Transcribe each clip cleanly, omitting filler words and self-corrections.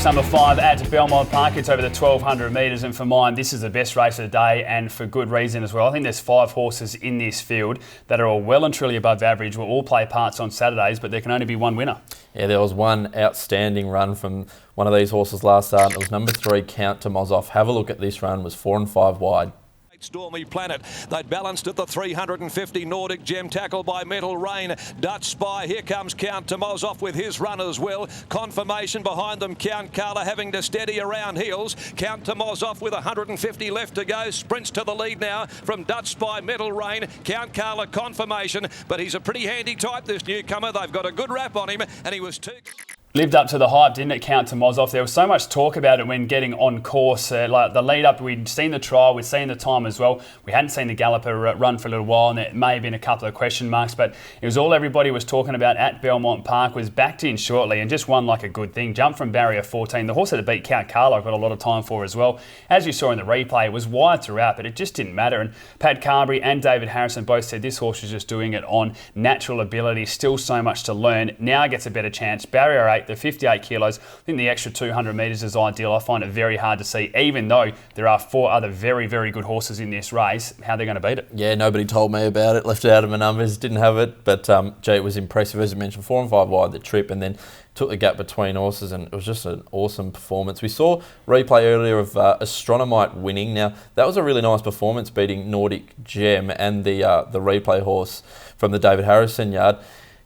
number 5 at Belmont Park. It's over the 1200 metres, and for mine, this is the best race of the day, and for good reason as well. I think there's 5 horses in this field that are all well and truly above average, will all play parts on Saturdays, but there can only be one winner. Yeah, there was one outstanding run from one of these horses last start. It was number 3, Count to Mozoff. Have a look at this run, was 4 and 5 wide. Stormy Planet. They'd balanced at the 350. Nordic Gem tackled by Metal Rain. Dutch Spy. Here comes Count to Mozoff with his run as well. Confirmation behind them. Count Carla having to steady around heels. Count to Mozoff with 150 left to go. Sprints to the lead now from Dutch Spy, Metal Rain. Count Carla confirmation, but he's a pretty handy type, this newcomer. They've got a good rap on him, and he was too... Lived up to the hype, didn't it, Count to Mozoff? There was so much talk about it when getting on course. Like the lead up, we'd seen the trial, we'd seen the time as well. We hadn't seen the galloper run for a little while, and there may have been a couple of question marks, but it was all everybody was talking about at Belmont Park. Was backed in shortly and just won like a good thing. Jumped from barrier 14. The horse that beat Count Carla, I've got a lot of time for as well. As you saw in the replay, it was wide throughout, but it just didn't matter. And Pat Carberry and David Harrison both said this horse was just doing it on natural ability. Still so much to learn. Now gets a better chance. Barrier 8, the 58 kilos. I think the extra 200 metres is ideal. I find it very hard to see, even though there are 4 other very, very good horses in this race, how they're going to beat it. Yeah, nobody told me about it. Left it out of my numbers. Didn't have it. But, gee, it was impressive. As you mentioned, 4 and 5 wide the trip, and then took the gap between horses, and it was just an awesome performance. We saw replay earlier of Astronomite winning. Now, that was a really nice performance, beating Nordic Gem and the replay horse from the David Harrison yard.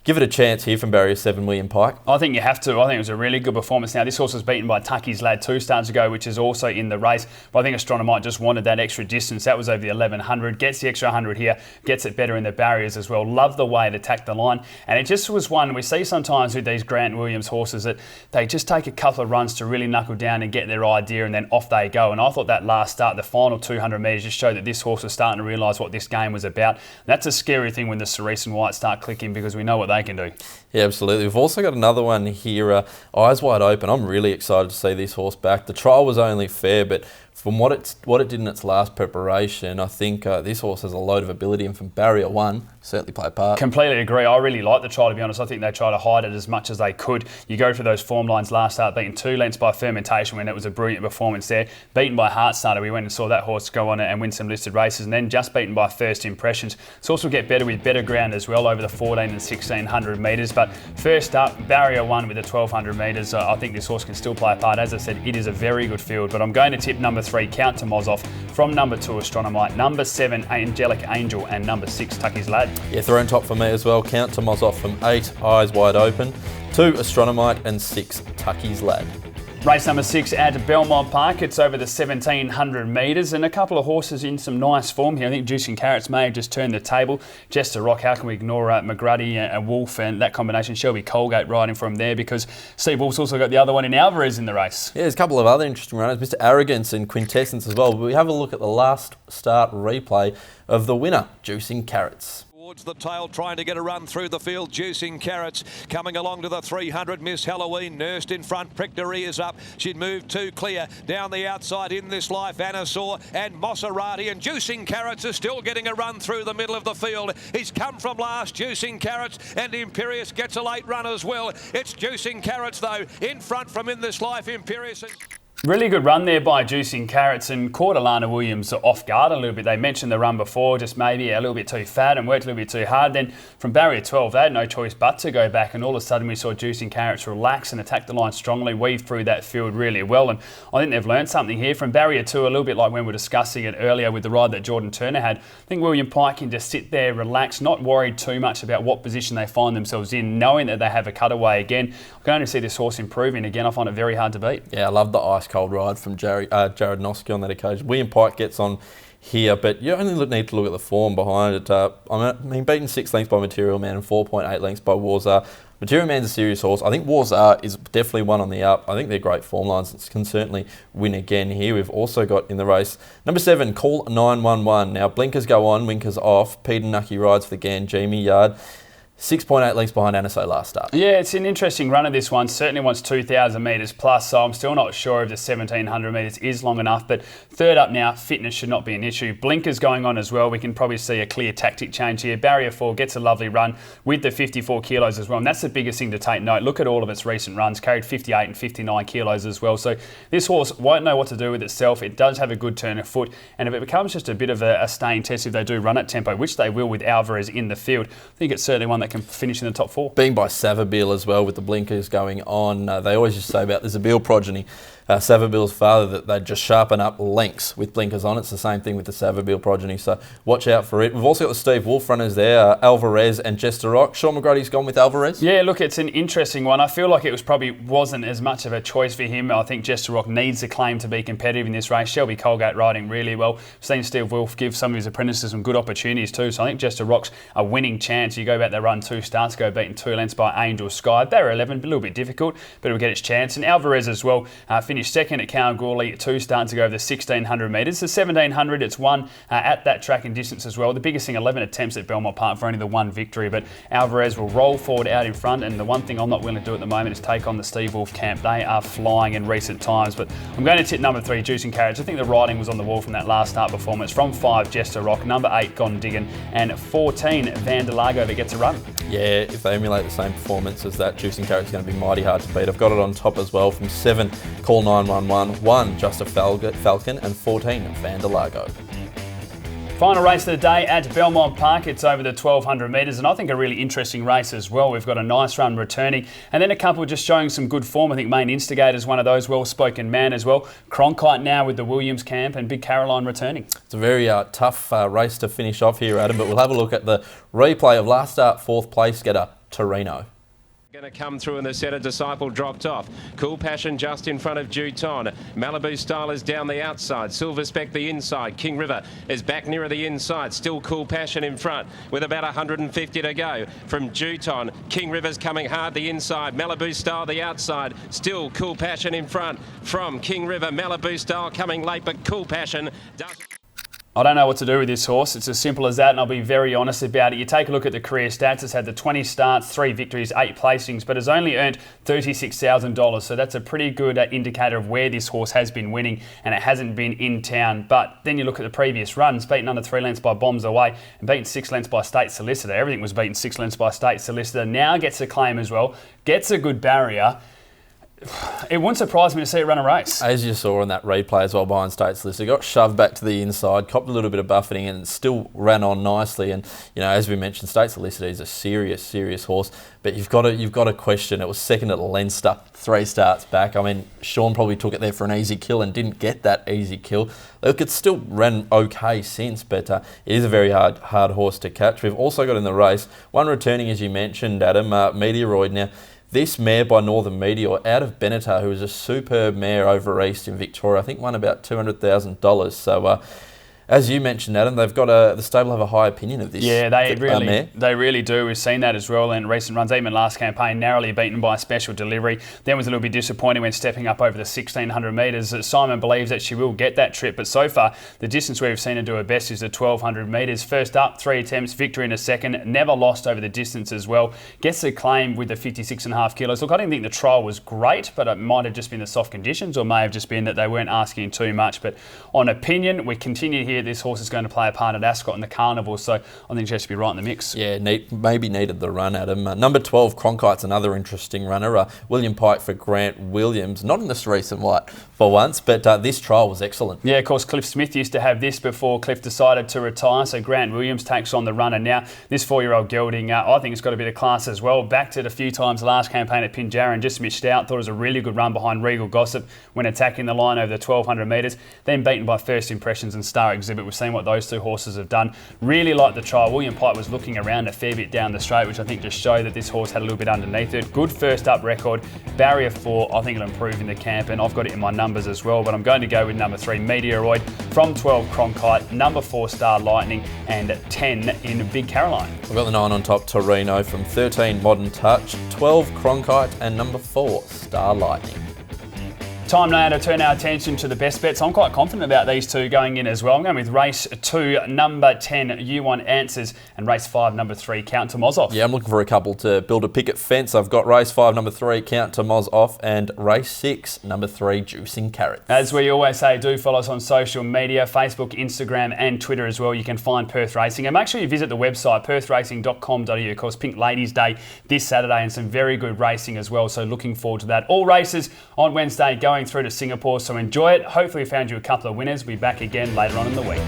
Give it a chance here from barrier 7, William Pike. I think you have to. I think it was a really good performance. Now, this horse was beaten by Tucky's Lad 2 starts ago, which is also in the race. But I think Astronomite just wanted that extra distance. That was over the 1100. Gets the extra 100 here. Gets it better in the barriers as well. Love the way it attacked the line. And it just was one we see sometimes with these Grant Williams horses that they just take a couple of runs to really knuckle down and get their idea, and then off they go. And I thought that last start, the final 200 metres, just showed that this horse was starting to realise what this game was about. And that's a scary thing when the Cerise and White start clicking, because we know what they can do. Yeah, absolutely. We've also got another one here, Eyes Wide Open. I'm really excited to see this horse back. The trial was only fair, but from what it did in its last preparation, I think this horse has a load of ability, and from barrier 1, certainly play a part. Completely agree. I really like the trial, to be honest. I think they try to hide it as much as they could. You go through those form lines last start, beaten 2 lengths by Fermentation when it was a brilliant performance there. Beaten by Heartstarter. We went and saw that horse go on and win some listed races, and then just beaten by First Impressions. This horse will get better with better ground as well over the 14 and 1600 metres. But first up, barrier 1 with the 1200 metres. I think this horse can still play a part. As I said, it is a very good field, but I'm going to tip number 3, Count to Mozoff, from number 2, Astronomite, number 7, Angelic Angel, and number 6, Tucky's Lad. Yeah, thrown top for me as well. Count to Mozoff from 8, Eyes Wide Open, 2, Astronomite, and 6, Tucky's Lad. Race number 6 at Belmont Park. It's over the 1700 metres, and a couple of horses in some nice form here. I think Juicing Carrots may have just turned the table. Jester Rock, how can we ignore McGruddy and Wolf and that combination? Shelby Colgate riding from there, because Steve Wolf's also got the other one in Alvarez in the race. Yeah, there's a couple of other interesting runners, Mr. Arrogance and Quintessence as well. But we have a look at the last start replay of the winner, Juicing Carrots. Towards the tail, trying to get a run through the field. Juicing Carrots coming along to the 300. Miss Halloween nursed in front, pricked her ears up. She'd moved too clear. Down the outside in this life, Anasaur and Maserati, and Juicing Carrots are still getting a run through the middle of the field. He's come from last, Juicing Carrots, and Imperious gets a late run as well. It's Juicing Carrots though in front from in this life, Imperious. Really good run there by Juicing Carrots, and caught Alana Williams off guard a little bit. They mentioned the run before, just maybe a little bit too fat and worked a little bit too hard. Then from barrier 12, they had no choice but to go back, and all of a sudden we saw Juicing Carrots relax and attack the line strongly, weave through that field really well. And I think they've learned something here. From barrier 2, a little bit like when we were discussing it earlier with the ride that Jordan Turner had. I think William Pike can just sit there, relax, not worried too much about what position they find themselves in, knowing that they have a cutaway again. I'm going to see this horse improving again. I find it very hard to beat. Yeah, I love the ice cold ride from Jared Noski on that occasion. William Pike gets on here, but you only need to look at the form behind it. I mean, beaten 6 lengths by Material Man and 4.8 lengths by Warzar. Material Man's a serious horse. I think Warzar is definitely one on the up. I think they're great form lines. It can certainly win again here. We've also got in the race number 7, Call 911. Now, blinkers go on, winkers off. Peter Nucky rides for the Ganjimi yard. 6.8 lengths behind Aniso last start. Yeah, it's an interesting runner, this one. Certainly wants 2,000 metres plus, so I'm still not sure if the 1,700 metres is long enough. But third up now, fitness should not be an issue. Blinkers going on as well. We can probably see a clear tactic change here. Barrier 4 gets a lovely run with the 54 kilos as well. And that's the biggest thing to take note. Look at all of its recent runs, carried 58 and 59 kilos as well. So this horse won't know what to do with itself. It does have a good turn of foot. And if it becomes just a bit of a staying test if they do run at tempo, which they will with Alvarez in the field, I think it's certainly one that can finish in the top 4. Being by Savabeel as well with the blinkers going on. They always just say about there's a Beale progeny, Savabeel's father, that they'd just sharpen up lengths with blinkers on. It's the same thing with the Savabeel progeny, so watch out for it. We've also got the Steve Wolf runners there, Alvarez and Jester Rock. Sean McGrady's gone with Alvarez. Yeah, look, it's an interesting one. I feel like it wasn't as much of a choice for him. I think Jester Rock needs a claim to be competitive in this race. Shelby Colgate riding really well. We've seen Steve Wolf give some of his apprentices some good opportunities too, so I think Jester Rock's a winning chance. You go back there, run 2 starts, go beaten 2 lengths by Angel Sky. They were 11, but a little bit difficult, but it'll get its chance. And Alvarez as well finished second at Kalgoorlie, 2 starts to go over the 1,600 metres. The 1,700, it's won at that track and distance as well. The biggest thing, 11 attempts at Belmont Park for only the 1 victory, but Alvarez will roll forward out in front, and the one thing I'm not willing to do at the moment is take on the Steve Wolf camp. They are flying in recent times, but I'm going to tip number 3, Juicing Carriage. I think the riding was on the wall from that last start performance. From 5, Jester Rock, number 8, Gone Diggin', and 14, Vandalago that gets a run. Yeah, if they emulate the same performance as that, Juicing Carriage is going to be mighty hard to beat. I've got it on top as well from 7, Call 911, 1, Just a Falcon, and 14, Vandalago. Final race of the day at Belmont Park. It's over the 1,200 metres, and I think a really interesting race as well. We've got a nice run returning, and then a couple just showing some good form. I think Main Instigator's one of those, well-spoken man as well. Cronkite now with the Williams camp, and Big Caroline returning. It's a very tough race to finish off here, Adam, but we'll have a look at the replay of last start 4th place getter, Torino. Going to come through in the centre. Disciple dropped off. Cool Passion just in front of Juton. Malibu Style is down the outside. Silver Spec the inside. King River is back nearer the inside. Still Cool Passion in front with about 150 to go from Juton. King River's coming hard the inside. Malibu Style the outside. Still Cool Passion in front from King River. Malibu Style coming late, but Cool Passion does... I don't know what to do with this horse. It's as simple as that, and I'll be very honest about it. You take a look at the career stats. It's had the 20 starts, 3 victories, 8 placings, but has only earned $36,000. So that's a pretty good indicator of where this horse has been winning, and it hasn't been in town. But then you look at the previous runs, beaten under 3 lengths by Bombs Away, and beaten 6 lengths by State Solicitor. Everything was beaten 6 lengths by State Solicitor. Now gets a claim as well, gets a good barrier. It wouldn't surprise me to see it run a race. As you saw in that replay as well behind State Solicitor, got shoved back to the inside, copped a little bit of buffeting, and still ran on nicely. And as we mentioned, State Solicitor is a serious horse. But you've got to question. It was second at Leinster, 3 starts back. I mean, Sean probably took it there for an easy kill and didn't get that easy kill. Look, it's still ran okay since, but it is a very hard horse to catch. We've also got in the race one returning, as you mentioned, Adam, Meteoroid. Now, this mare by Northern Meteor out of Benatar, who was a superb mare over east in Victoria, I think won about $200,000. So, as you mentioned, Adam, they've got the stable have a high opinion of this. Yeah, they really do. We've seen that as well in recent runs. Even last campaign, narrowly beaten by Special Delivery. Then was a little bit disappointing when stepping up over the 1,600 metres. Simon believes that she will get that trip, but so far the distance we've seen her do her best is the 1,200 metres. First up, 3 attempts, victory in a second. Never lost over the distance as well. Gets a claim with the 56.5 kilos. Look, I didn't think the trial was great, but it might have just been the soft conditions, or may have just been that they weren't asking too much. But on opinion, we continue here. This horse is going to play a part at Ascot in the Carnival, so I think she has to be right in the mix. Yeah, maybe needed the run, Adam. Number 12, Cronkite's another interesting runner. William Pike for Grant Williams. Not in this recent white for once, but this trial was excellent. Yeah, of course, Cliff Smith used to have this before Cliff decided to retire, so Grant Williams takes on the runner now. This 4-year-old gelding, I think it's got a bit of class as well. Backed it a few times last campaign at Pinjarra and just missed out. Thought it was a really good run behind Regal Gossip when attacking the line over the 1,200 metres. Then beaten by First Impressions and Star Exhibit. We've seen what those 2 horses have done. Really like the trial. William Pike was looking around a fair bit down the straight, which I think just showed that this horse had a little bit underneath it. Good first up record. Barrier 4, I think it'll improve in the camp, and I've got it in my numbers as well, but I'm going to go with number 3, Meteoroid. From 12, Cronkite. Number 4, Star Lightning. And 10 in Big Caroline. I've got the 9 on top, Torino. From 13, Modern Touch. 12, Cronkite. And number 4, Star Lightning. Time now to turn our attention to the best bets. I'm quite confident about these two going in as well. I'm going with race 2, number 10, U1 Answers, and race 5, number 3, Count to Moz Off. Yeah, I'm looking for a couple to build a picket fence. I've got race 5, number 3, Count to Moz Off, and race 6, number 3, Juicing Carrots. As we always say, do follow us on social media, Facebook, Instagram and Twitter as well. You can find Perth Racing. And make sure you visit the website, perthracing.com.au. Of course, Pink Ladies Day this Saturday and some very good racing as well. So looking forward to that. All races on Wednesday going through to Singapore, so enjoy it. Hopefully we found you a couple of winners. We'll be back again later on in the week.